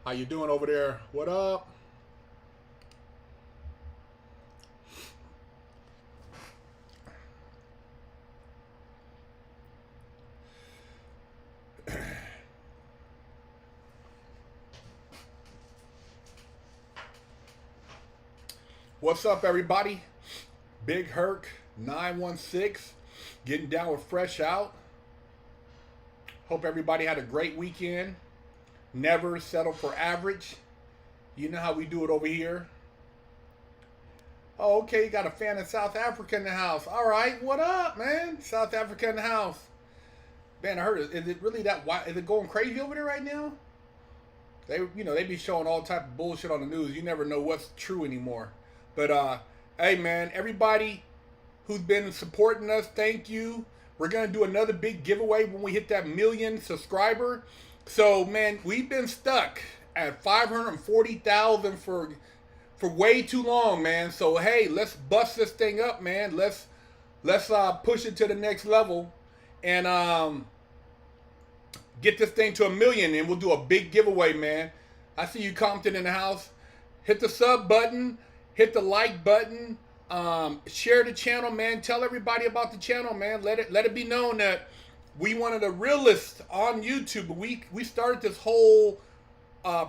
How you doing over there? What up? What's up, everybody? Big Herc 916, getting down with Fresh Out. Hope everybody had a great weekend. Never settle for average. You know how we do it over here. Oh, okay, you got a fan of South Africa in the house. All right, what up, man? South Africa in the house. Man, I heard it. Is it really that wild? Is it going crazy over there right now? They be showing all type of bullshit on the news. You never know what's true anymore. But hey man, everybody who's been supporting us, thank you. We're gonna do another big giveaway when we hit that 1,000,000 subscriber. So man, we've been stuck at 540,000 for way too long, man. So hey, let's bust this thing up, man. Let's push it to the next level and get this thing to 1,000,000, and we'll do a big giveaway, man. I see you, Compton, in the house. Hit the sub button, hit the like button, share the channel, man. Tell everybody about the channel, man. Let it be known that we one of the realists on YouTube. We started this whole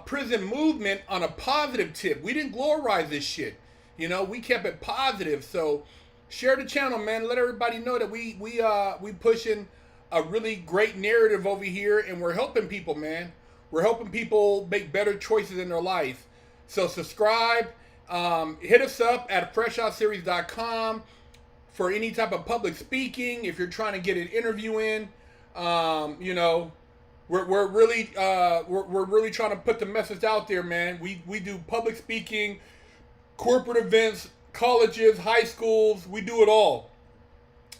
prison movement on a positive tip. We didn't glorize this shit. We kept it positive. So share the channel, man. Let everybody know that we pushing a really great narrative over here, and we're helping people, man. We're helping people make better choices in their life. So subscribe. Hit us up at freshoutseries.com for any type of public speaking. If you're trying to get an interview in, we're really trying to put the message out there, man. We do public speaking, corporate events, colleges, high schools. We do it all.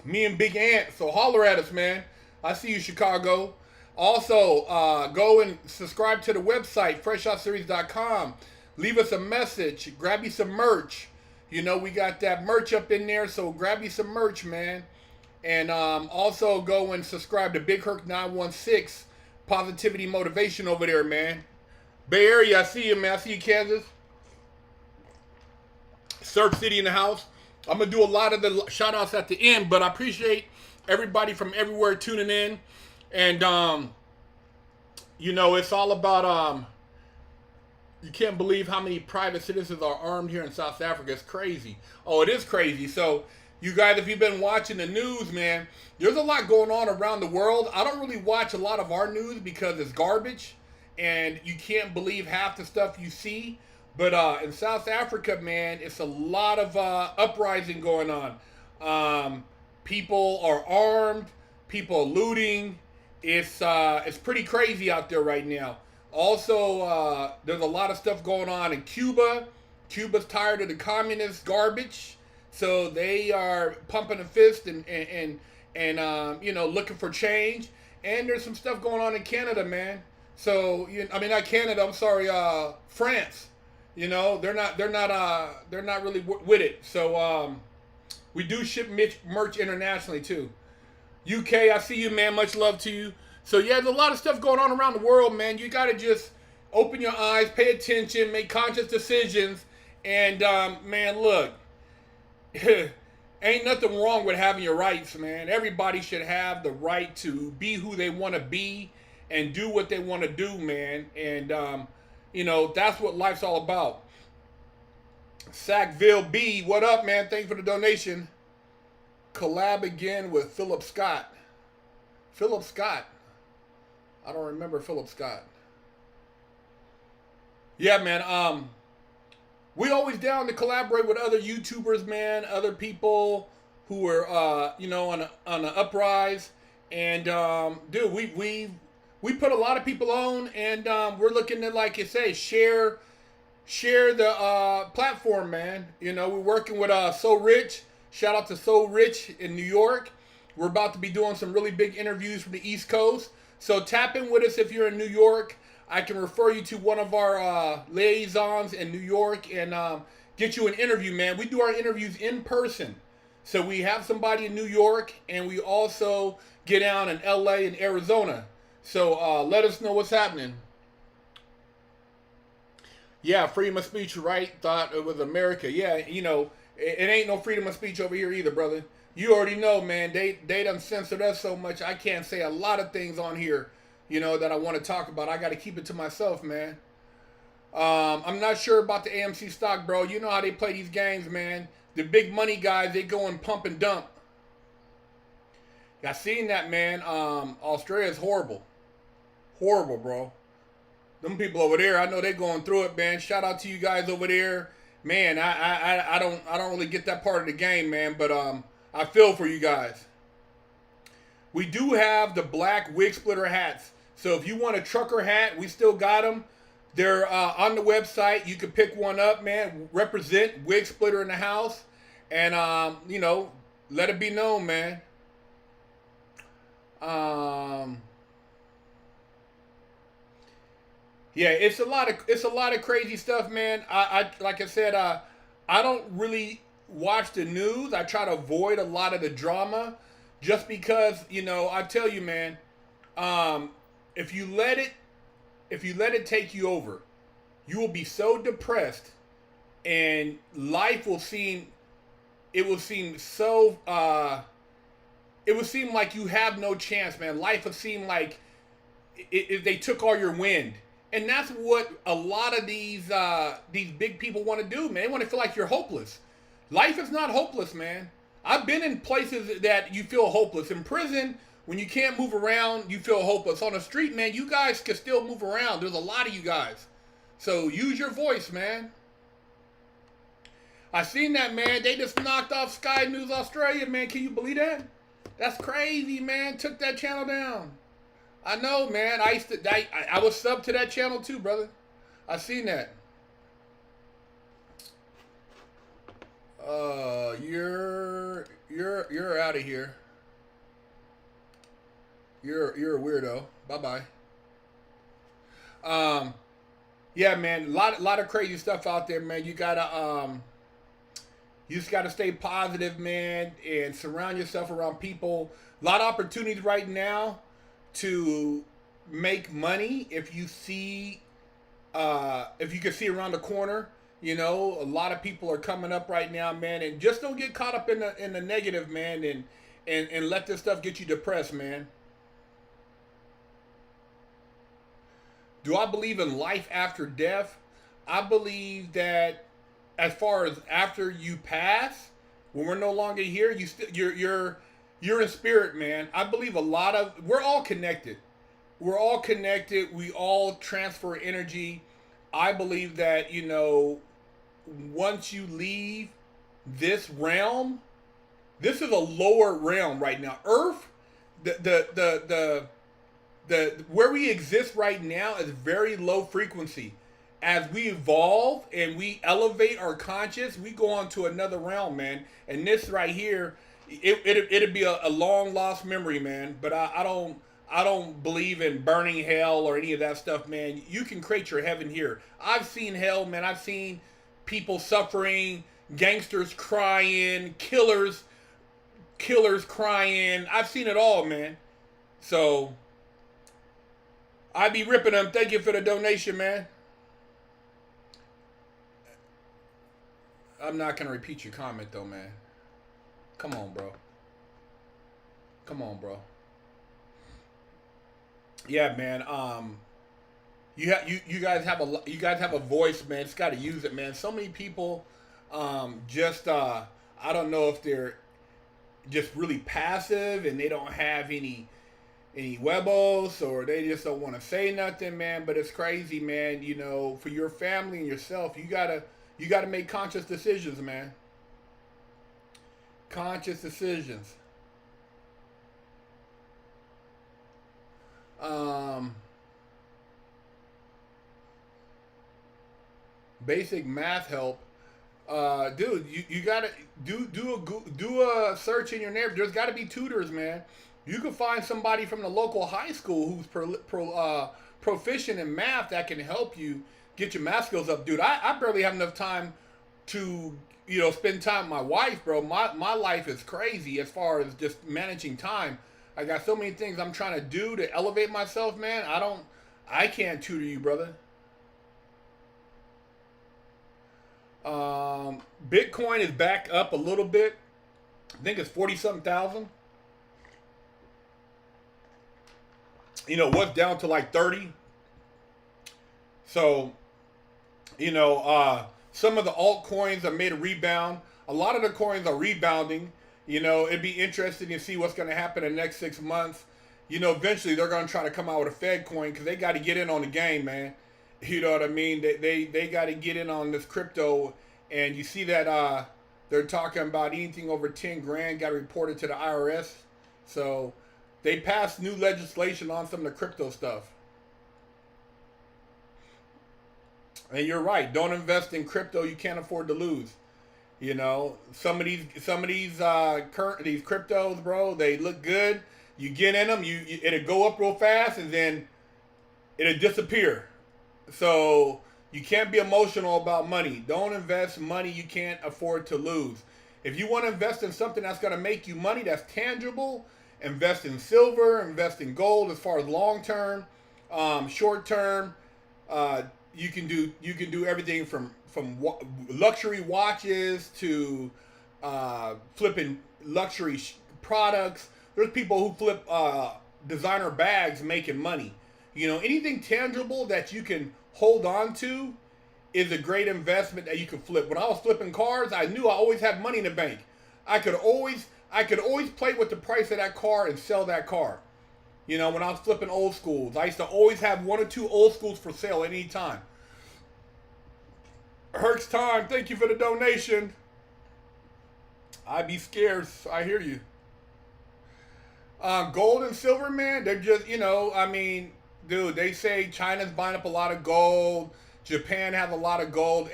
Me and Big Ant. So holler at us, man. I see you, Chicago. Also, go and subscribe to the website, freshoutseries.com. Leave us a message. Grab you some merch. We got that merch up in there, so grab you some merch, man. And also go and subscribe to Big Herc 916, Positivity Motivation over there, man. Bay Area, I see you, man. I see you, Kansas. Surf City in the house. I'm going to do a lot of the shout-outs at the end, but I appreciate everybody from everywhere tuning in. And, it's all about... You can't believe how many private citizens are armed here in South Africa. It's crazy. Oh, it is crazy. So, you guys, if you've been watching the news, man, there's a lot going on around the world. I don't really watch a lot of our news because it's garbage, and you can't believe half the stuff you see. But in South Africa, man, it's a lot of uprising going on. People are armed. People are looting. It's pretty crazy out there right now. Also, there's a lot of stuff going on in Cuba. Cuba's tired of the communist garbage, so they are pumping a fist and looking for change. And there's some stuff going on in Canada, man. So not Canada. I'm sorry, France. They're not really with it. So we do ship merch internationally too. UK, I see you, man. Much love to you. So yeah, there's a lot of stuff going on around the world, man. You gotta just open your eyes, pay attention, make conscious decisions, and man, look, ain't nothing wrong with having your rights, man. Everybody should have the right to be who they want to be and do what they want to do, man. And that's what life's all about. Sackville B, what up, man? Thanks for the donation. Collab again with Philip Scott. Philip Scott. I don't remember Philip Scott. Yeah, man. We always down to collaborate with other YouTubers, man. Other people who are, on an uprise. And dude, we put a lot of people on, and we're looking to, like you say, share the platform, man. We're working with So Rich. Shout out to So Rich in New York. We're about to be doing some really big interviews from the East Coast. So tap in with us if you're in New York. I can refer you to one of our liaisons in New York and get you an interview, man. We do our interviews in person. So we have somebody in New York, and we also get down in LA and Arizona. So let us know what's happening. Yeah, freedom of speech, right? Thought it was America. Yeah, you know, it ain't no freedom of speech over here either, brother. You already know, man. They done censored us so much. I can't say a lot of things on here, you know, that I want to talk about. I got to keep it to myself, man. I'm not sure about the AMC stock, bro. You know how they play these games, man. The big money guys, they go and pump and dump. I seen that, man. Australia is horrible, horrible, bro. Them people over there, I know they're going through it, man. Shout out to you guys over there, man. I don't really get that part of the game, man. But I feel for you guys. We do have the black wig splitter hats. So if you want a trucker hat, we still got them. They're on the website. You can pick one up, man. Represent wig splitter in the house, and you know, let it be known, man. Yeah, it's a lot of crazy stuff, man. I like I said, I don't really watch the news. I try to avoid a lot of the drama, just because, you know, I tell you, man, if you let it take you over, you will be so depressed, and life will seem it will seem so it would seem like you have no chance, man. Life would seem like they took all your wind. And that's what a lot of these big people want to do, man. They want to feel like you're hopeless. Life is not hopeless, man. I've been in places that you feel hopeless. In prison, when you can't move around, you feel hopeless. On the street, man, you guys can still move around. There's a lot of you guys. So use your voice, man. I seen that, man. They just knocked off Sky News Australia, man. Can you believe that? That's crazy, man. Took that channel down. I know, man. I was sub to that channel too, brother. I seen that. You're out of here. You're a weirdo. Bye bye. Yeah, man. Lot of crazy stuff out there, man. You just gotta stay positive, man, and surround yourself around people. A lot of opportunities right now to make money if you can see around the corner. You know, a lot of people are coming up right now, man, and just don't get caught up in the negative, man, and let this stuff get you depressed, man. Do I believe in life after death? I believe that as far as after you pass, when we're no longer here, you're in spirit, man. I believe we're all connected. We're all connected. We all transfer energy. I believe that, you know, once you leave this realm, this is a lower realm right now. Earth, the where we exist right now is very low frequency. As we evolve and we elevate our conscious, we go on to another realm, man. And this right here, it'd be a long lost memory, man. But I don't believe in burning hell or any of that stuff, man. You can create your heaven here. I've seen hell, man. I've seen people suffering, gangsters crying, killers crying. I've seen it all, man. So I be ripping them. Thank you for the donation, man. I'm not going to repeat your comment, though, man. Come on, bro. Come on, bro. Yeah, man. You guys have a voice, man. Just got to use it, man. So many people I don't know if they're just really passive and they don't have any huevos, or they just don't want to say nothing, man. But it's crazy, man. You know, for your family and yourself, you gotta make conscious decisions, man. Conscious decisions. Basic math help. Dude, you gotta do a search in your neighborhood. There's got to be tutors, man. You can find somebody from the local high school who's proficient in math that can help you get your math skills up, dude. I barely have enough time to, you know, spend time with my wife, bro. My life is crazy as far as just managing time. I got so many things I'm trying to do to elevate myself, man. I can't tutor you, brother. Bitcoin is back up a little bit. I think it's 40 something thousand. You know, what's down to like 30. So, you know, some of the altcoins have made a rebound. A lot of the coins are rebounding. You know, it'd be interesting to see what's going to happen in the next 6 months. You know, eventually they're going to try to come out with a Fed coin because they got to get in on the game, man. You know what I mean? They got to get in on this crypto. And you see that they're talking about anything over 10 grand got reported to the IRS. So they passed new legislation on some of the crypto stuff. And you're right. Don't invest in crypto you can't afford to lose. You know, some of these cryptos, bro, they look good. You get in them, it'll go up real fast, and then it'll disappear. So you can't be emotional about money. Don't invest money you can't afford to lose. If you want to invest in something that's going to make you money, that's tangible, invest in silver, invest in gold. As far as long term, short term, you can do everything from luxury watches to flipping luxury products. There's people who flip designer bags making money. You know, anything tangible that you can hold on to is a great investment that you can flip. When I was flipping cars, I knew I always had money in the bank. I could always play with the price of that car and sell that car. You know, when I was flipping old schools, I used to always have 1 or 2 old schools for sale at any time. Herc's time, thank you for the donation. I'd be scarce, I hear you. Gold and silver, man, they're just, you know, I mean, dude, they say China's buying up a lot of gold. Japan has a lot of gold.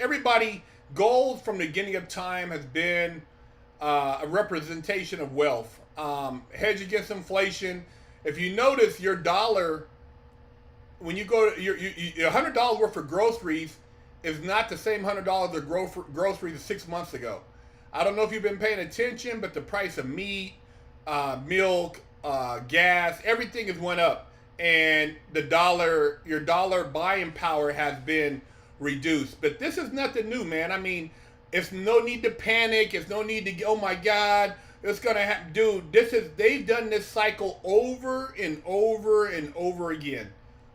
Gold from the beginning of time has been a representation of wealth. Hedge against inflation. If you notice, your dollar, when you go to your $100 worth of groceries is not the same $100 of groceries 6 months ago. I don't know if you've been paying attention, but the price of meat, milk, gas, everything has went up. And your dollar buying power has been reduced. But this is nothing new, man. I mean, it's no need to panic. It's no need to, oh my God, it's going to happen. Dude, they've done this cycle over and over and over again.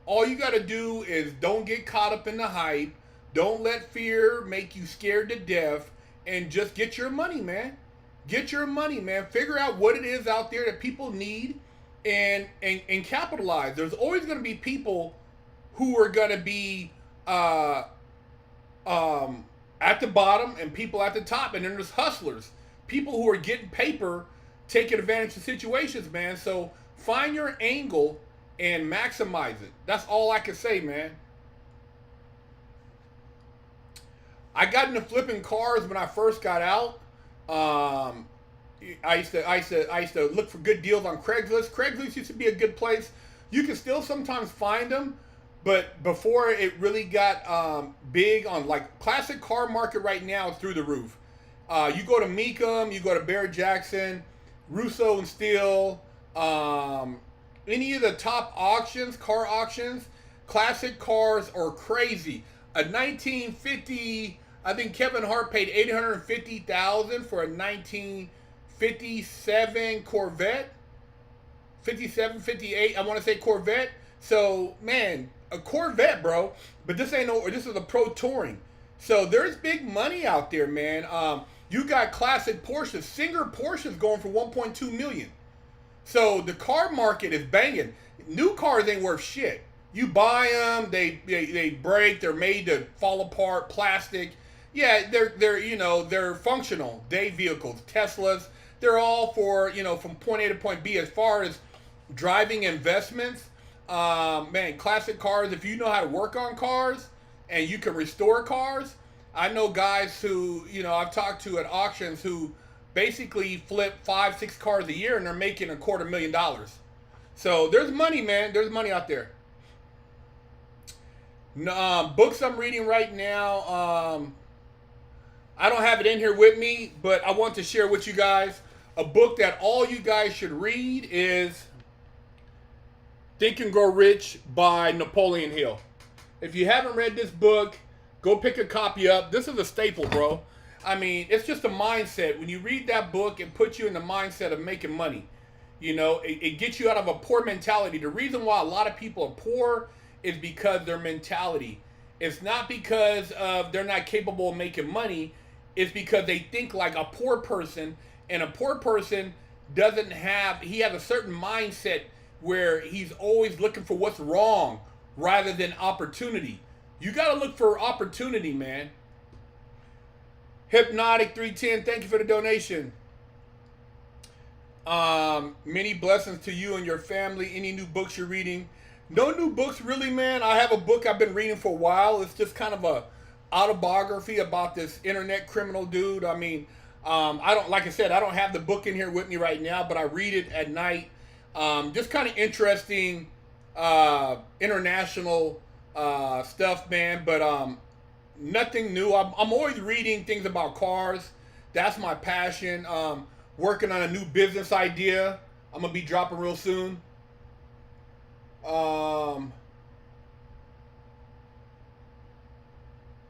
All you got to do is don't get caught up in the hype. Don't let fear make you scared to death. And just get your money, man. Get your money, man. Figure out what it is out there that people need. And capitalize. There's always going to be people who are going to be at the bottom and people at the top, and then there's hustlers, people who are getting paper, taking advantage of situations, man. So find your angle and maximize it. That's all I can say, man. I got into flipping cars when I first got out. I used to look for good deals on Craigslist. Craigslist used to be a good place. You can still sometimes find them, but before it really got big on, like, classic car market right now is through the roof. You go to Mecum, you go to Barrett Jackson, Russo and Steele, any of the top auctions, car auctions, classic cars are crazy. A 1950, I think Kevin Hart paid $850,000 for a 1957 Corvette, 57, 58, I want to say Corvette. So, man, a Corvette, bro. But this is a Pro Touring. So there's big money out there, man. You got classic Porsches. Singer Porsches going for $1.2 million. So the car market is banging. New cars ain't worth shit. You buy them, they break, they're made to fall apart, plastic. Yeah, they're functional. Day vehicles, Teslas, they're all for, from point A to point B. As far as driving investments, man, classic cars, if you know how to work on cars and you can restore cars, I know guys who, I've talked to at auctions who basically flip 5-6 cars a year and they're making $250,000. So there's money, man. There's money out there. Books I'm reading right now, I don't have it in here with me, but I want to share with you guys a book that all you guys should read is Think and Grow Rich by Napoleon Hill. If you haven't read this book, Go pick a copy up. This is a staple, bro. I mean, it's just a mindset. When you read that book, it puts you in the mindset of making money. You know, it gets you out of a poor mentality. The reason why a lot of people are poor is because their mentality. It's not because of they're not capable of making money. It's because they think like a poor person, and a poor person doesn't have, he has a certain mindset where he's always looking for what's wrong rather than opportunity. You got to look for opportunity, man. Hypnotic 310, thank you for the donation. Many blessings to you and your family. Any new books you're reading? No new books really, man. I have a book I've been reading for a while. It's just kind of a autobiography about this internet criminal dude. I mean, I don't, like I said, I don't have the book in here with me right now, but I read it at night. Just kind of interesting international stuff, man. But nothing new. I'm always reading things about cars. That's my passion. Working on a new business idea. I'm gonna be dropping real soon.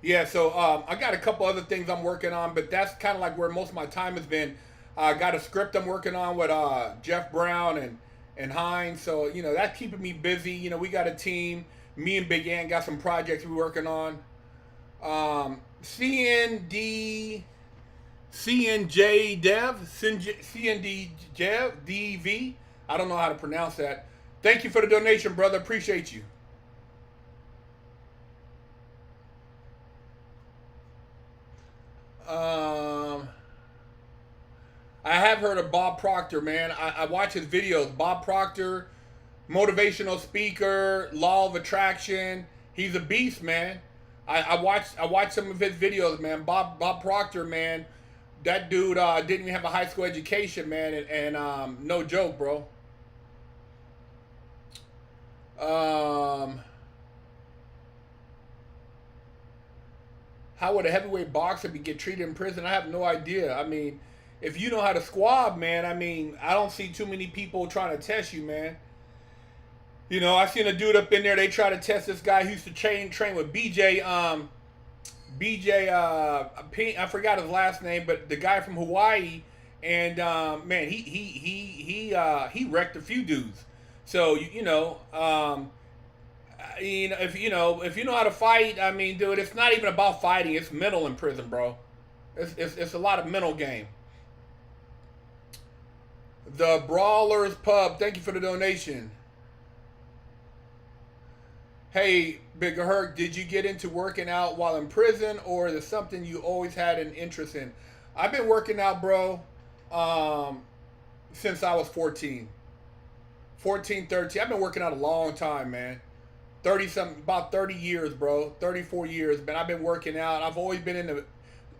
Yeah, so I got a couple other things I'm working on, but that's kind of like where most of my time has been. I got a script I'm working on with Jeff Brown and Hines, so you know that's keeping me busy. You know, we got a team. Me and Big Ant got some projects we're working on. CNJ Dev, CND Dev, DV. I don't know how to pronounce that. Thank you for the donation, brother. Appreciate you. I have heard of Bob Proctor, man. I watch his videos. Bob Proctor, motivational speaker, law of attraction. He's a beast, man. I watched some of his videos, man. Bob Proctor, man. That dude didn't even have a high school education, man, and no joke, bro. How would a heavyweight boxer get treated in prison? I have no idea. I mean, if you know how to squab, man, I mean, I don't see too many people trying to test you, man. You know, I seen a dude up in there. They try to test this guy who used to train with BJ. I forgot his last name, but the guy from Hawaii. And man, he wrecked a few dudes. So you know, if you know how to fight, I mean, dude, it's not even about fighting. It's mental in prison, bro. It's a lot of mental game. The Brawlers Pub, thank you for the donation. Hey, Big Herc, did you get into working out while in prison, or is it something you always had an interest in? I've been working out, bro, since I was 14. 14, 13. I've been working out a long time, man. 30-something, about 30 years, bro. 34 years, man. I've been working out. I've always been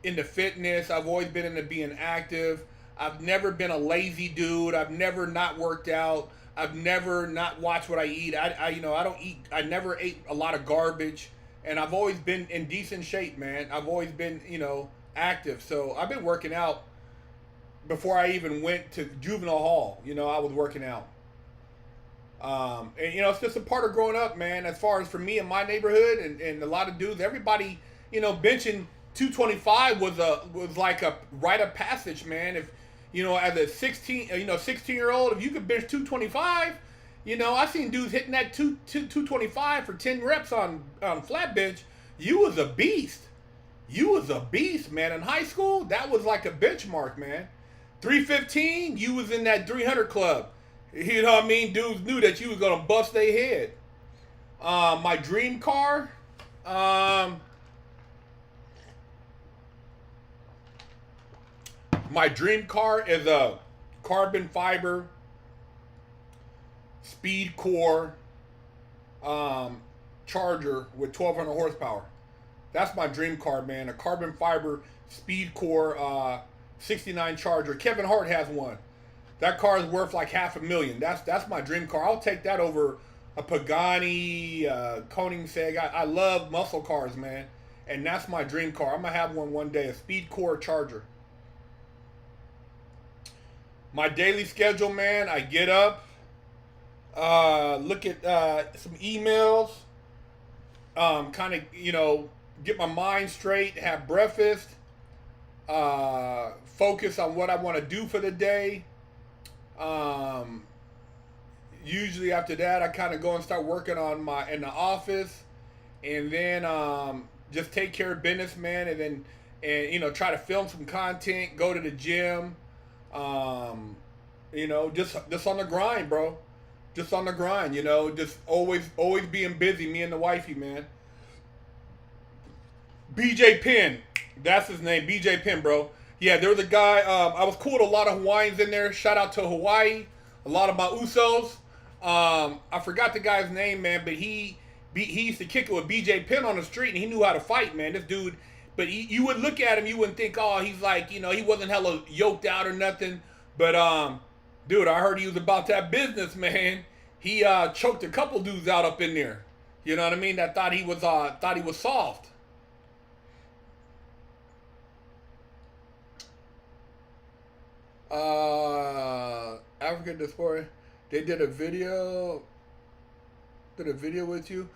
into fitness. I've always been into being active. I've never been a lazy dude. I've never not worked out. I've never not watched what I eat. I don't eat. I never ate a lot of garbage, and I've always been in decent shape, man. I've always been, active. So I've been working out before I even went to juvenile hall. I was working out. And it's just a part of growing up, man. As far as for me in my neighborhood and a lot of dudes, everybody, benching 225 was like a rite of passage, man. If as a 16-year-old, if you could bench 225, I seen dudes hitting that 225 for 10 reps on flat bench. You was a beast. You was a beast, man. In high school, that was like a benchmark, man. 315, you was in that 300 club. You know what I mean? Dudes knew that you was gonna bust their head. My dream car. My dream car is a carbon fiber speed core Charger with 1,200 horsepower. That's my dream car, man. A carbon fiber speed core 69 Charger. Kevin Hart has one. That car is worth like $500,000. That's my dream car. I'll take that over a Pagani, Koenigsegg. I love muscle cars, man. And that's my dream car. I'm going to have one day, a speed core Charger. My daily schedule, man, I get up, look at some emails, kind of, get my mind straight, have breakfast, focus on what I want to do for the day. Um, Usually after that, I kind of go and start working on my in the office, and then just take care of business, man, and then try to film some content, go to the gym, just on the grind, bro. Just on the grind, just always being busy. Me and the wifey, man. BJ Penn, that's his name, BJ Penn, bro. Yeah, there was a guy. I was cool with a lot of Hawaiians in there. Shout out to Hawaii. A lot of my Usos. I forgot the guy's name, man, but he used to kick it with BJ Penn on the street, and he knew how to fight, man. This dude, but you would look at him, you wouldn't think, oh, he's like, he wasn't hella yoked out or nothing. But dude, I heard he was about that business, man. He choked a couple dudes out up in there. You know what I mean? That thought he was soft. African diaspora. They did a video. Did a video with you.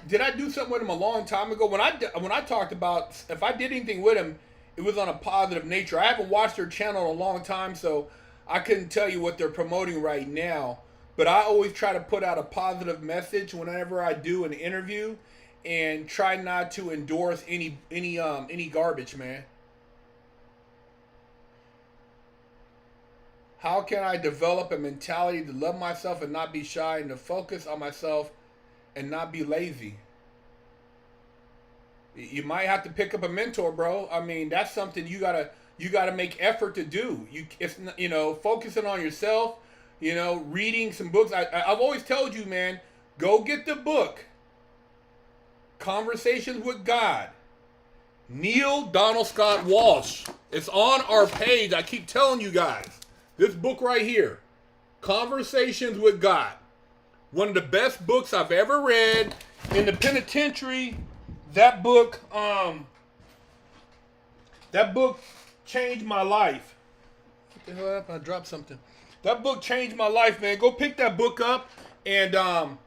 Did I do something with him a long time ago? When I talked about if I did anything with him, it was on a positive nature. I haven't watched their channel in a long time, so I couldn't tell you what they're promoting right now. But I always try to put out a positive message whenever I do an interview, and try not to endorse any garbage, man. How can I develop a mentality to love myself and not be shy, and to focus on myself and not be lazy? You might have to pick up a mentor, bro. I mean, that's something you gotta make effort to do. It's focusing on yourself. Reading some books. I've always told you, man, go get the book, Conversations with God. Neil Donald Scott Walsh. It's on our page. I keep telling you guys. This book right here, Conversations with God. One of the best books I've ever read. In the penitentiary, that book changed my life. What the hell happened? I dropped something. That book changed my life, man. Go pick that book up, and I'm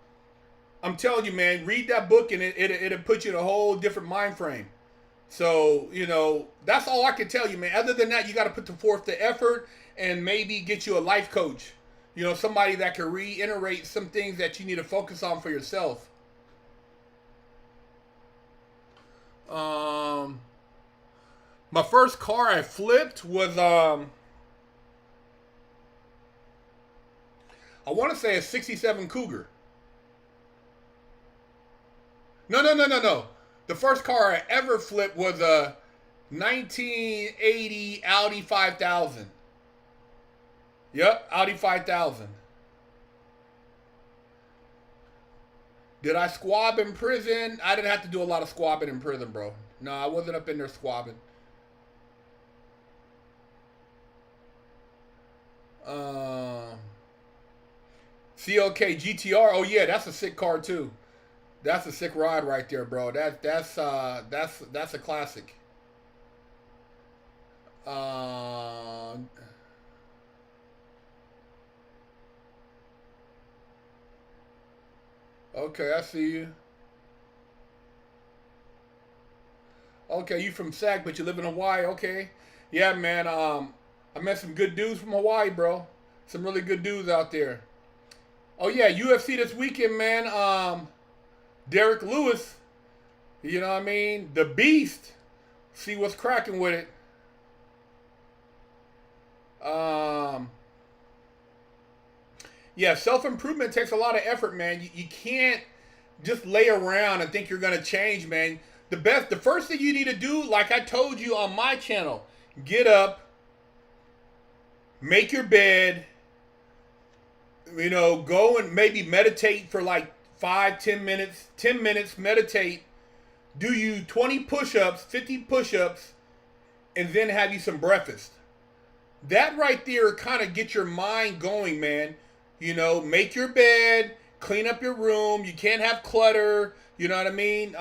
telling you, man, read that book, and it'll put you in a whole different mind frame. So, that's all I can tell you, man. Other than that, you got to put forth the effort, and maybe get you a life coach. Somebody that can reiterate some things that you need to focus on for yourself. My first car I flipped was, I want to say a 67 Cougar. No. The first car I ever flipped was a 1980 Audi 5000. Yep, Audi 5000. Did I squab in prison? I didn't have to do a lot of squabbing in prison, bro. No, I wasn't up in there squabbing. CLK GTR. Oh yeah, that's a sick car too. That's a sick ride right there, bro. That's a classic. Okay, I see you. Okay, you from Sac, but you live in Hawaii. Okay, yeah, man. I met some good dudes from Hawaii, bro. Some really good dudes out there. Oh yeah, UFC this weekend, man. Derek Lewis, you know what I mean? The Beast. See what's cracking with it. Yeah, self-improvement takes a lot of effort, man. You can't just lay around and think you're going to change, man. The first thing you need to do, like I told you on my channel, get up, make your bed, go and maybe meditate for like 5-10 minutes, 10 minutes, meditate, do you 20 push-ups, 50 push-ups, and then have you some breakfast. That right there kind of get your mind going, man. Make your bed, clean up your room. You can't have clutter. You know what I mean?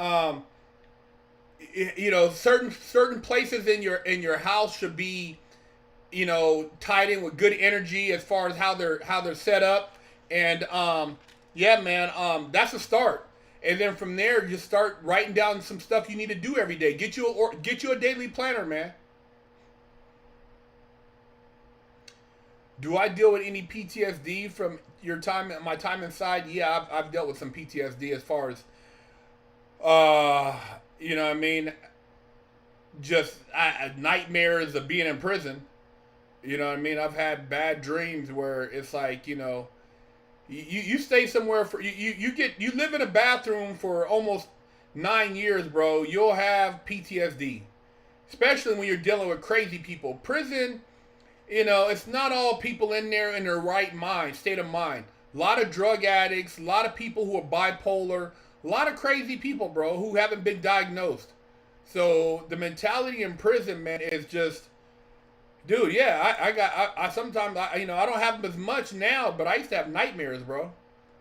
Certain places in your house should be, tied in with good energy as far as how they're set up. And yeah, man, that's a start. and then from there, just start writing down some stuff you need to do every day. Get you a daily planner, man. Do I deal with any PTSD from my time inside? Yeah, I've dealt with some PTSD as far as, you know what I mean? Just nightmares of being in prison. You know what I mean? I've had bad dreams where it's like, you stay somewhere for, you live in a bathroom for almost 9 years, bro. You'll have PTSD, especially when you're dealing with crazy people. Prison, it's not all people in there in their right mind, state of mind. A lot of drug addicts, a lot of people who are bipolar, a lot of crazy people, bro, who haven't been diagnosed. So the mentality in prison, man, is just, dude, yeah, I sometimes, I don't have them as much now, but I used to have nightmares, bro.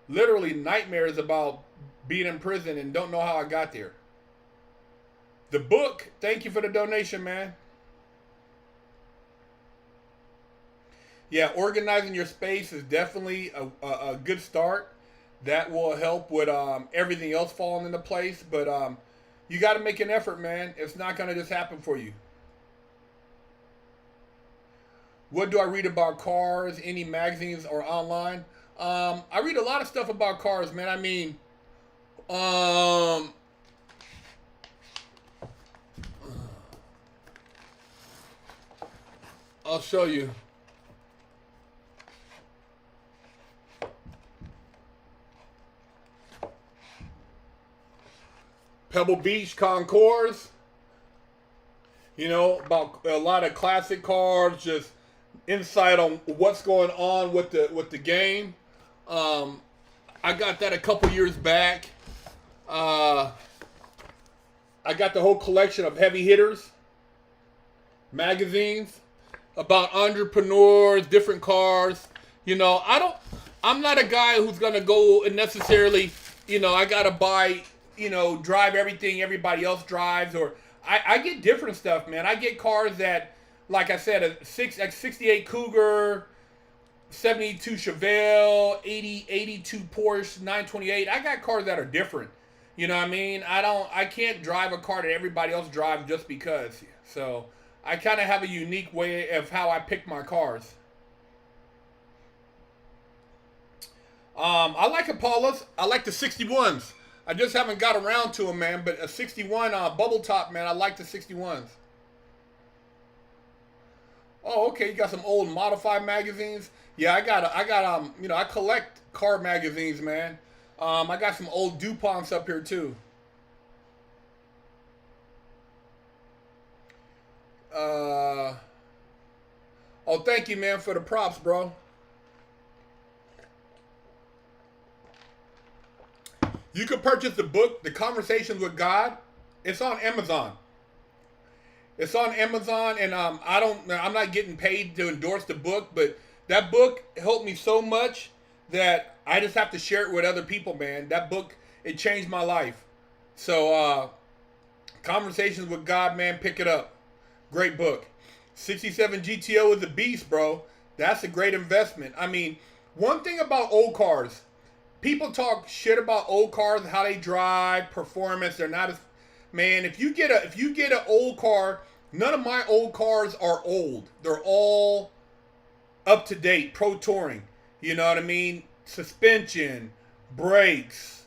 Literally nightmares about being in prison and don't know how I got there. The book, thank you for the donation, man. Yeah, organizing your space is definitely a good start. That will help with everything else falling into place. But you got to make an effort, man. It's not going to just happen for you. What do I read about cars? Any magazines or online? I read a lot of stuff about cars, man. I mean, I'll show you. Pebble Beach Concours. About a lot of classic cars, just insight on what's going on with the game. I got that a couple years back. I got the whole collection of heavy hitters magazines about entrepreneurs, different cars. I'm not a guy who's gonna go and necessarily, I gotta buy, drive everything everybody else drives, or I get different stuff, man. I get cars that, like I said, a 68 Cougar, 72 Chevelle, 82 Porsche 928. I got cars that are different. You know what I mean? I can't drive a car that everybody else drives just because. So I kind of have a unique way of how I pick my cars. I like Impalas. I like the 61s. I just haven't got around to them, man. But a 61 bubble top, man. I like the 61s. Oh, okay. You got some old modified magazines. Yeah, I collect car magazines, man. I got some old DuPonts up here too. Oh, thank you, man, for the props, bro. You can purchase the book, The Conversations with God. It's on Amazon. It's on Amazon, and I'm not getting paid to endorse the book, but that book helped me so much that I just have to share it with other people, man. That book, it changed my life. So, Conversations with God, man, pick it up. Great book. 67 GTO is a beast, bro. That's a great investment. I mean, one thing about old cars, people talk shit about old cars, how they drive, performance. They're not as, man. If you get an old car, none of my old cars are old. They're all up to date, pro touring. You know what I mean? Suspension, brakes,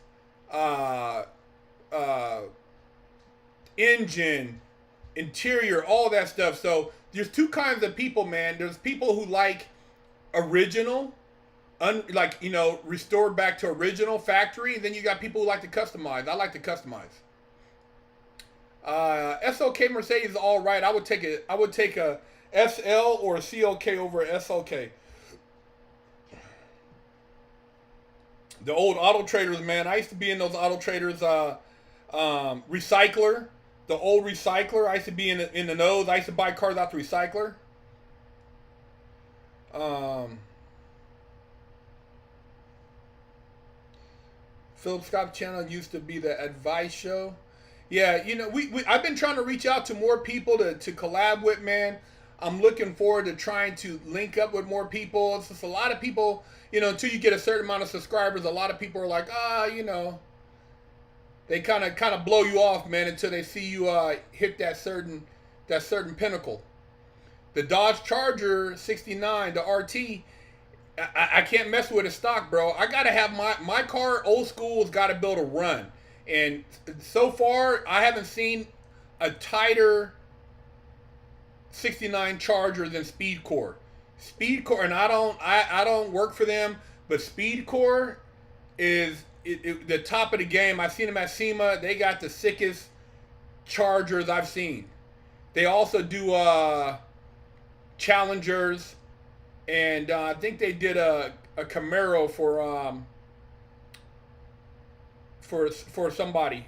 engine, interior, all that stuff. So there's two kinds of people, man. There's people who like original, restored back to original factory. And then you got people who like to customize. I like to customize. SLK Mercedes is all right. I would take a SL or a CLK over a SLK. The old Auto Traders, man. I used to be in those Auto Traders. Recycler, the old Recycler. I used to be in the nose. I used to buy cars out the Recycler. Philip Scott channel used to be the advice show. Yeah, I've been trying to reach out to more people to collab with, man. I'm looking forward to trying to link up with more people. It's just a lot of people, until you get a certain amount of subscribers, a lot of people are like, They kind of blow you off, man, until they see you hit that certain pinnacle. The Dodge Charger 69, the RT, I can't mess with its stock, bro. I gotta have my car. Old school's got to build a run, and so far I haven't seen a tighter 69 Charger than Speedcore. Speedcore, and I don't work for them, but Speedcore is the top of the game. I've seen them at SEMA. They got the sickest Chargers I've seen. They also do Challengers, and I think they did a Camaro for somebody.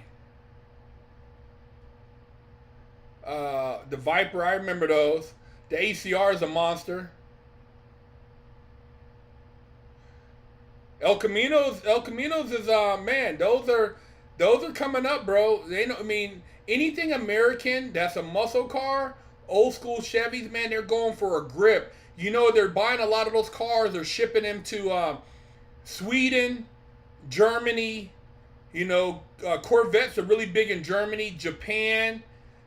The Viper, I remember those. The ACR is a monster. El Caminos is man. Those are coming up, bro. They know. I mean, anything American that's a muscle car, old school Chevys, man, they're going for a grip. You know, they're buying a lot of those cars. They're shipping them to Sweden, Germany. You know, Corvettes are really big in Germany, Japan.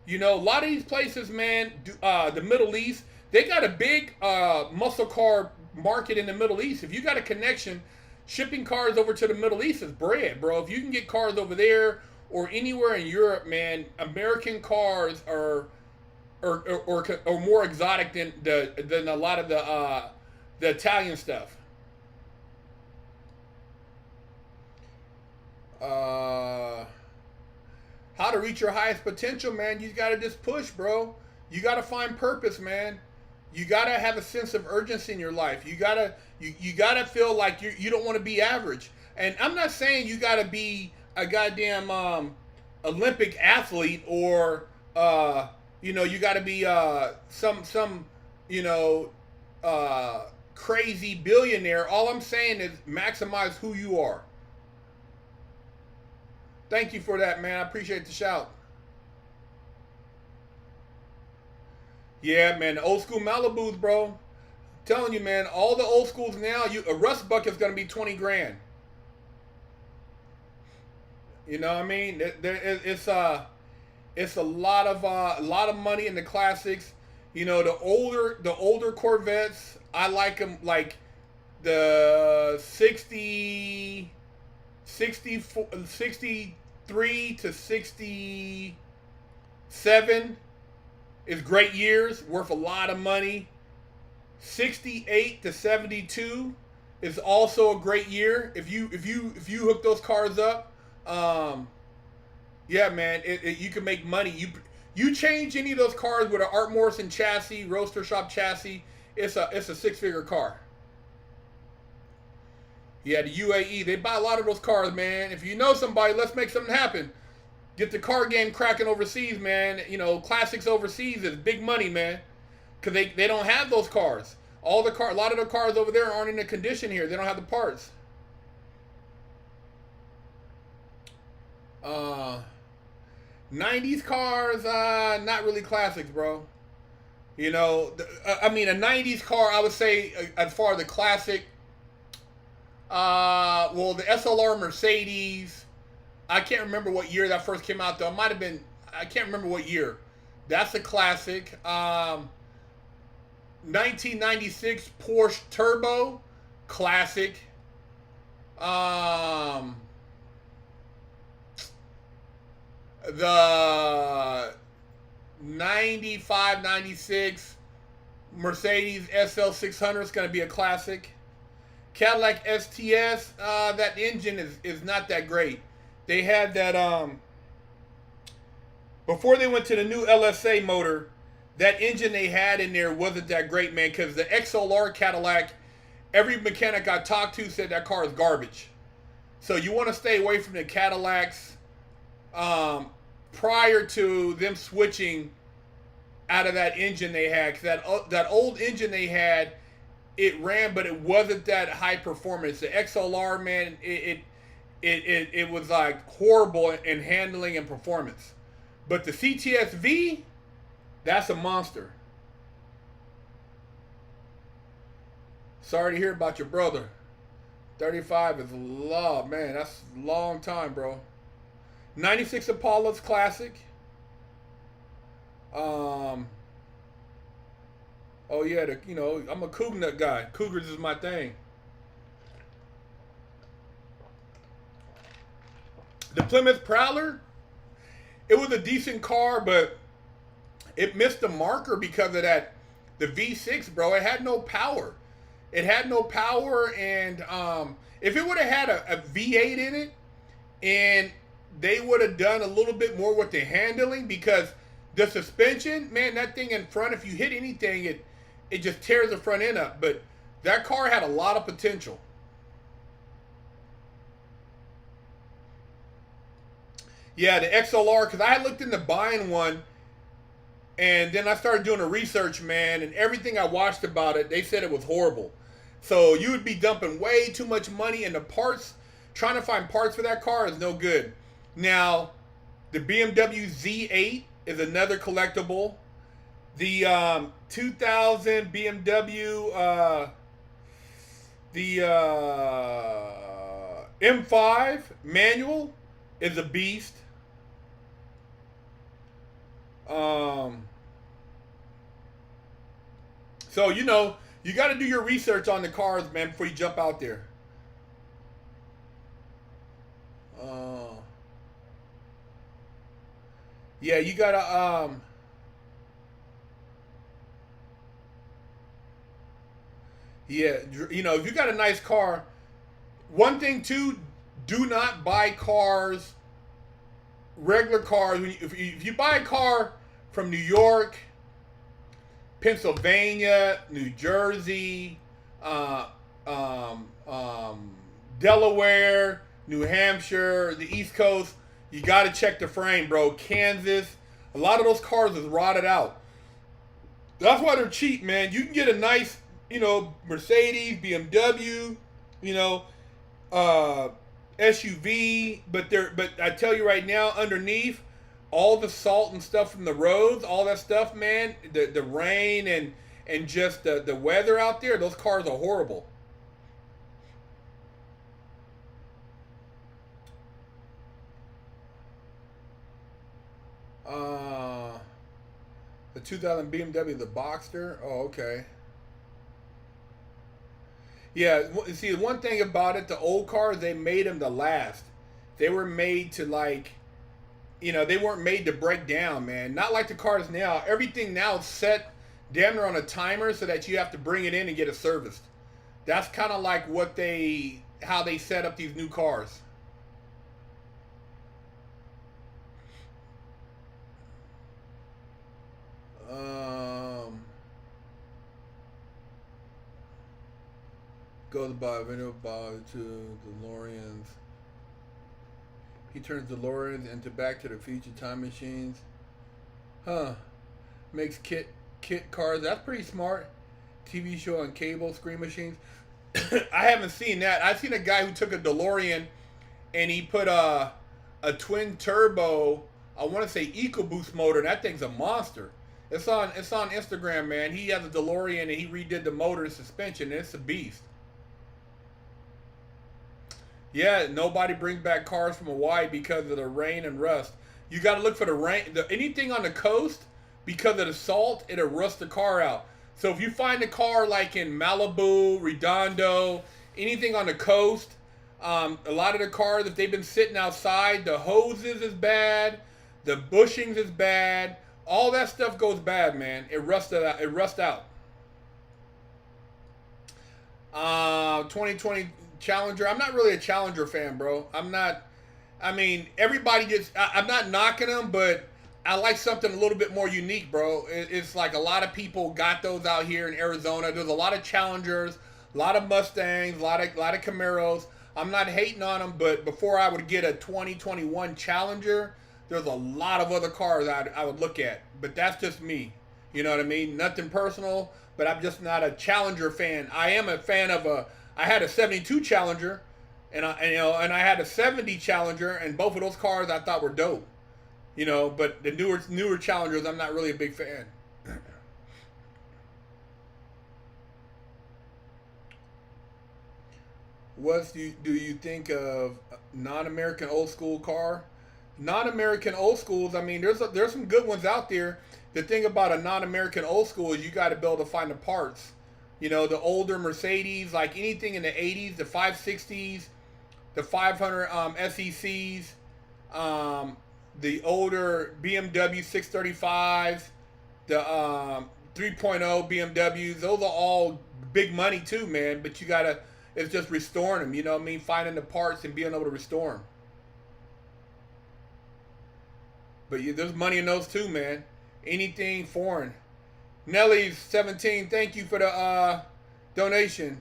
You know, a lot of these places, man, the Middle East, they got a big muscle car market in the Middle East. If you got a connection, shipping cars over to the Middle East is bread, bro. If you can get cars over there or anywhere in Europe, man, American cars are more exotic than a lot of the Italian stuff. How to reach your highest potential, man? You gotta just push, bro. You gotta find purpose, man. You gotta have a sense of urgency in your life. You gotta feel like you don't want to be average. And I'm not saying you gotta be a goddamn Olympic athlete or you gotta be some crazy billionaire. All I'm saying is maximize who you are. Thank you for that, man. I appreciate the shout. Yeah, man. The old school Malibus, bro. I'm telling you, man. All the old schools now, a rust bucket's gonna be 20 grand. You know what I mean? It's a lot of money in the classics. You know, the older Corvettes, I like them like the 63 to 67 is great years, worth a lot of money. 68 to 72 is also a great year if you hook those cars up. Yeah, man, you can make money. You change any of those cars with an Art Morrison chassis, roaster shop chassis, it's a 6-figure car. Yeah, the UAE, they buy a lot of those cars, man. If you know somebody, let's make something happen. Get the car game cracking overseas, man. You know, classics overseas is big money, man. Because they don't have those cars. A lot of the cars over there aren't in the condition here. They don't have the parts. 90s cars, not really classics, bro. You know, a 90s car, I would say, as far as the classic, the SLR Mercedes, I can't remember what year that first came out, though. It might have been, I can't remember what year. That's a classic. 1996 Porsche Turbo, classic. The 95, 96 Mercedes SL600 is going to be a classic. Cadillac STS, that engine is not that great. They had that, before they went to the new LSA motor, that engine they had in there wasn't that great, man, because the XLR Cadillac, every mechanic I talked to said that car is garbage. So you want to stay away from the Cadillacs prior to them switching out of that engine they had. Because that old engine they had, it ran, but it wasn't that high performance. The XLR, man, it was like horrible in handling and performance. But the CTS-V, that's a monster. Sorry to hear about your brother. 35 is a lot, man. That's a long time, bro. '96 Apollo's classic. Oh yeah, I'm a Cougar Nut guy. Cougars is my thing. The Plymouth Prowler, it was a decent car, but it missed the marker because of that. The V6, bro, it had no power. It had no power, and if it would have had a V8 in it, and they would have done a little bit more with the handling, because the suspension, man, that thing in front, if you hit anything, it just tears the front end up. But that car had a lot of potential. Yeah, the XLR, because I had looked into buying one, and then I started doing the research, man, and everything I watched about it, they said it was horrible. So you would be dumping way too much money into parts. Trying to find parts for that car is no good. Now, the BMW Z8 is another collectible. The 2000 BMW, the M5 manual is a beast. So, you got to do your research on the cars, man, before you jump out there. Yeah, you got to, yeah, if you got a nice car, one thing too, do not buy cars, regular cars. If you buy a car from New York, Pennsylvania, New Jersey, Delaware, New Hampshire, the East Coast, you got to check the frame, bro. Kansas, a lot of those cars is rotted out. That's why they're cheap, man. You can get a nice, Mercedes, BMW, SUV, but I tell you right now, underneath, all the salt and stuff from the roads, all that stuff, man, the rain and just the weather out there, those cars are horrible. The 2000 BMW, the Boxster. Oh, okay. Yeah, see, the one thing about it, the old cars, they made them to last. They were made to, they weren't made to break down, man. Not like the cars now. Everything now is set damn near on a timer so that you have to bring it in and get it serviced. That's kind of like how they set up these new cars. Goes by video by to DeLoreans. He turns DeLoreans into Back to the Future time machines. Huh. Makes kit cars. That's pretty smart. TV show on cable, screen machines. I haven't seen that. I've seen a guy who took a DeLorean and he put a twin turbo, I want to say EcoBoost motor, and that thing's a monster. It's on Instagram, man. He has a DeLorean and he redid the motor and suspension, and it's a beast. Yeah, nobody brings back cars from Hawaii because of the rain and rust. You got to look for the rain. Anything on the coast, because of the salt, it'll rust the car out. So if you find a car like in Malibu, Redondo, anything on the coast, a lot of the cars, if they've been sitting outside, the hoses is bad, the bushings is bad, all that stuff goes bad, man. It rusts out. 2020 Challenger. I'm not really a Challenger fan, bro. I'm not. I mean, everybody gets. I'm not knocking them, but I like something a little bit more unique, bro. It's like a lot of people got those out here in Arizona. There's a lot of Challengers, a lot of Mustangs, a lot of Camaros. I'm not hating on them, but before I would get a 2021 Challenger, there's a lot of other cars I would look at. But that's just me. You know what I mean? Nothing personal, but I'm just not a Challenger fan. I am a fan of I had a 72 Challenger, and I had a 70 Challenger, and both of those cars I thought were dope. But the newer Challengers, I'm not really a big fan. What do you think of non-American old school car? non-American old schools, I mean, there's some good ones out there. The thing about a non-American old school is you got to be able to find the parts. You know, the older Mercedes, like anything in the 80s, the 560s, the 500 SECs, the older BMW 635s, the 3.0 BMWs. Those are all big money too, man. But you gotta, it's just restoring them. You know what I mean? Finding the parts and being able to restore them. But there's money in those too, man. Anything foreign. Nelly's 17. Thank you for the donation.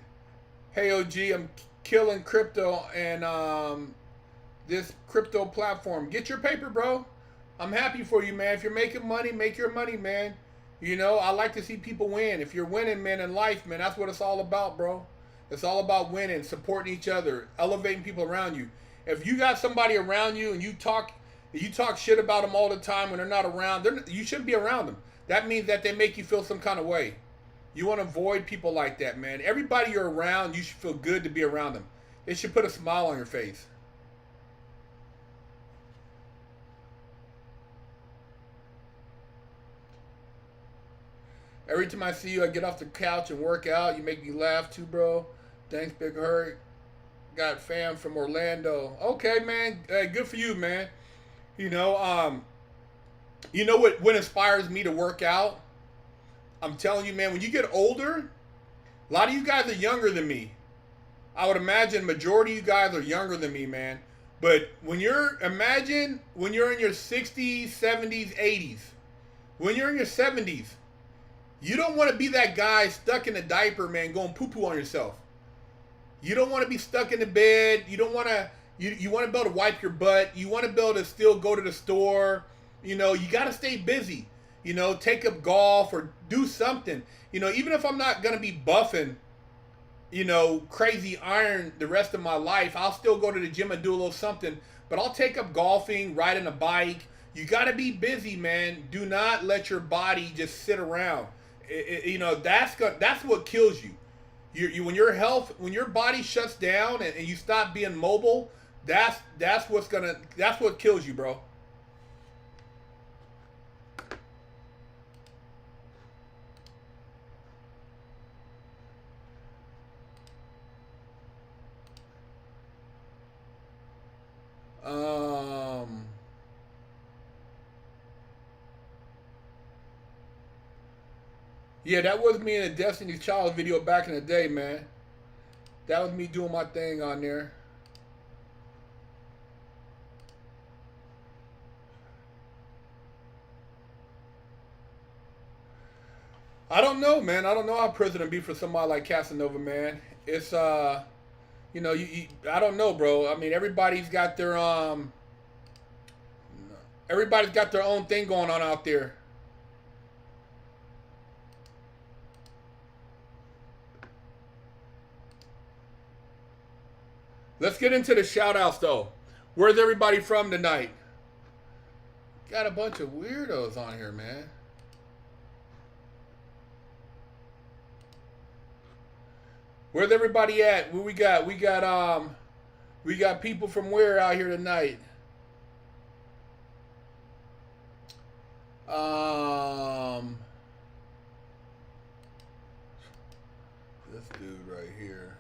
Hey OG, I'm killing crypto and this crypto platform. Get your paper, bro. I'm happy for you, man. If you're making money, make your money, man. You know, I like to see people win. If you're winning, man, in life, man, that's what it's all about, bro. It's all about winning, supporting each other, elevating people around you. If you got somebody around you and you talk shit about them all the time when they're not around, you shouldn't be around them. That means that they make you feel some kind of way. You want to avoid people like that, man. Everybody you're around, you should feel good to be around them. They should put a smile on your face. Every time I see you, I get off the couch and work out. You make me laugh too, bro. Thanks, Big Herc. Got fam from Orlando. Okay, man. Good for you, man. You know what inspires me to work out? I'm telling you, man, when you get older, a lot of you guys are younger than me. I would imagine majority of you guys are younger than me, man. But imagine when you're in your 60s, 70s, 80s. When you're in your 70s, you don't want to be that guy stuck in a diaper, man, going poo-poo on yourself. You don't want to be stuck in the bed. You don't want to, you want to be able to wipe your butt. You want to be able to still go to the store. You know, you got to stay busy. You know, take up golf or do something. You know, even if I'm not going to be buffing, you know, crazy iron the rest of my life, I'll still go to the gym and do a little something. But I'll take up golfing, riding a bike. You got to be busy, man. Do not let your body just sit around. You know, that's what kills you. When your body shuts down and you stop being mobile, that's what kills you, bro. Yeah, that was me in a Destiny's Child video back in the day, man. That was me doing my thing on there. I don't know, man. I don't know how prison would be for somebody like Casanova, man. It's you know, I don't know, bro. I mean, everybody's got their own thing going on out there. Let's get into the shout outs though. Where's everybody from tonight? Got a bunch of weirdos on here, man. Where's everybody at? Where we got? We got people from where out here tonight? This dude right here.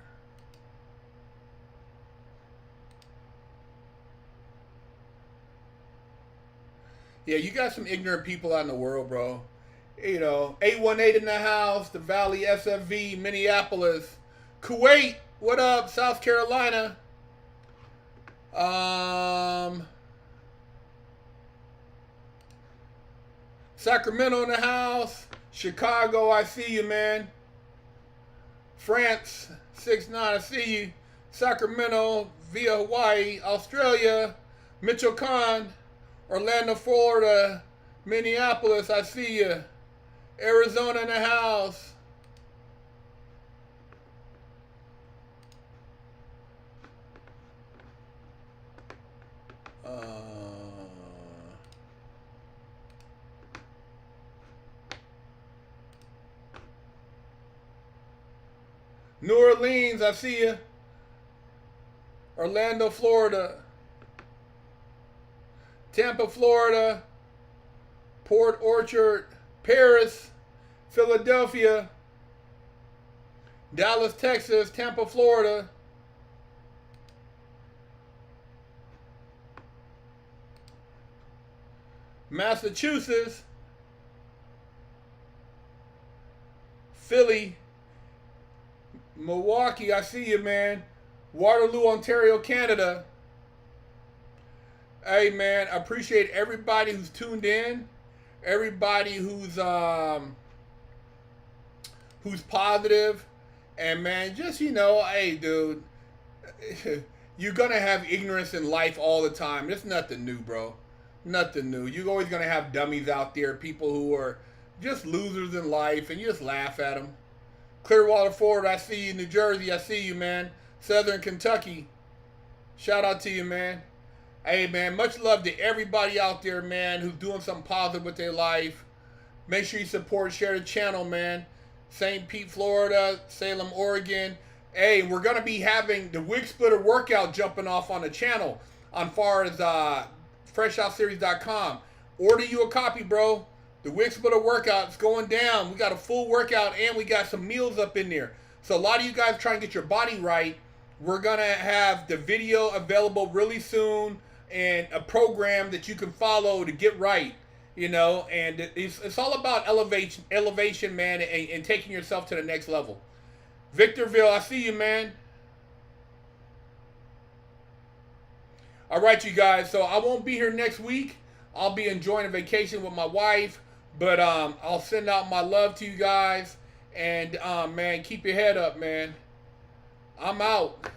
Yeah, you got some ignorant people out in the world, bro. You know, 818 in the house, the Valley SFV, Minneapolis, Kuwait, what up, South Carolina? Sacramento in the house, Chicago, I see you, man. France, 6'9", I see you. Sacramento, via Hawaii, Australia, Mitchell Khan, Orlando, Florida, Minneapolis, I see you. Arizona in the house. New Orleans, I see you. Orlando, Florida. Tampa, Florida, Port Orchard, Paris, Philadelphia, Dallas, Texas, Tampa, Florida, Massachusetts, Philly, Milwaukee, I see you, man. Waterloo, Ontario, Canada. Hey, man, I appreciate everybody who's tuned in, everybody who's positive, and man, just hey, dude, you're gonna have ignorance in life all the time. It's nothing new, bro. Nothing new. You're always gonna have dummies out there, people who are just losers in life, and you just laugh at them. Clearwater, Florida, I see you. New Jersey, I see you, man. Southern Kentucky, shout out to you, man. Hey, man, much love to everybody out there, man, who's doing something positive with their life. Make sure you support, share the channel, man. St. Pete, Florida, Salem, Oregon. Hey, we're going to be having the Wigsplitter workout jumping off on the channel on far as freshoutseries.com. Order you a copy, bro. The Wigsplitter workout's going down. We got a full workout and we got some meals up in there. So a lot of you guys trying to get your body right. We're going to have the video available really soon and a program that you can follow to get right, and it's all about elevation, man, and taking yourself to the next level. Victorville, I see you, man. All right, you guys, so I won't be here next week. I'll be enjoying a vacation with my wife, but I'll send out my love to you guys, and man, keep your head up, man. I'm out.